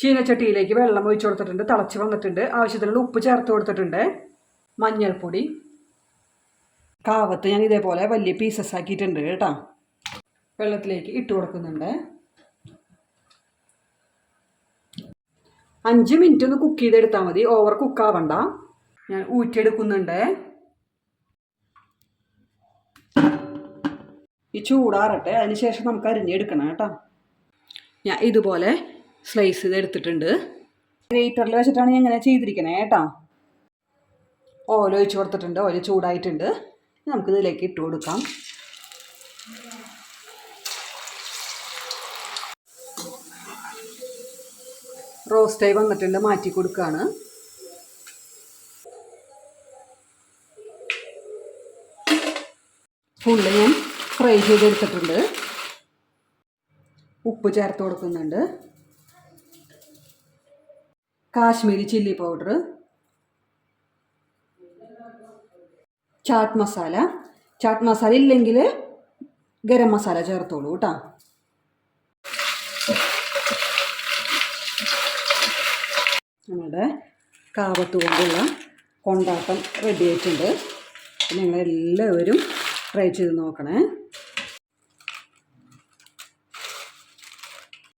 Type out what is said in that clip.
ചീനച്ചട്ടിയിലേക്ക് വെള്ളം ഒഴിച്ചു കൊടുത്തിട്ടുണ്ട്. തിളച്ച് വന്നിട്ടുണ്ട്. ആവശ്യത്തിനുള്ള ഉപ്പ് ചേർത്ത് കൊടുത്തിട്ടുണ്ട്. മഞ്ഞൾപ്പൊടി, കാവത്ത് ഞാൻ ഇതേപോലെ വലിയ പീസസ് ആക്കിയിട്ടുണ്ട് കേട്ടോ. വെള്ളത്തിലേക്ക് ഇട്ട് കൊടുക്കുന്നുണ്ട്. 5 മിനിറ്റ് ഒന്ന് കുക്ക് ചെയ്തെടുത്താൽ മതി, ഓവർ കുക്കാവണ്ട. ഞാൻ ഊറ്റിയെടുക്കുന്നുണ്ട്. ഈ ചൂടാറട്ടെ, അതിനുശേഷം നമുക്ക് അരിഞ്ഞെടുക്കണം കേട്ടോ. ഞാൻ ഇതുപോലെ സ്ലൈസ് ചെയ്തെടുത്തിട്ടുണ്ട്. ഗ്രേറ്ററിൽ വെച്ചിട്ടാണ് ഞാൻ ഇങ്ങനെ ചെയ്തിരിക്കണേ കേട്ടോ. ഓയിൽ ഒഴിച്ച് കൊടുത്തിട്ടുണ്ട്. ഓയിൽ ചൂടായിട്ടുണ്ട്. നമുക്കിതിലേക്ക് ഇട്ട് കൊടുക്കാം. റോസ്റ്റായി വന്നിട്ടുണ്ട്, മാറ്റി കൊടുക്കുകയാണ്. ഫുള്ള് ഞാൻ ഫ്രൈ ചെയ്തെടുത്തിട്ടുണ്ട്. ഉപ്പ് ചേർത്ത് കൊടുക്കുന്നുണ്ട്. കാശ്മീരി ചില്ലി പൗഡർ, ചാട്ട് മസാല ഇല്ലെങ്കിൽ ഗരം മസാല ചേർത്തോളൂ കേട്ടോ. നമ്മുടെ കാവത്ത് കൊണ്ടുള്ള കൊണ്ടാട്ടം റെഡി ആയിട്ടുണ്ട്. നിങ്ങളെല്ലാവരും ട്രൈ ചെയ്ത് നോക്കണേ.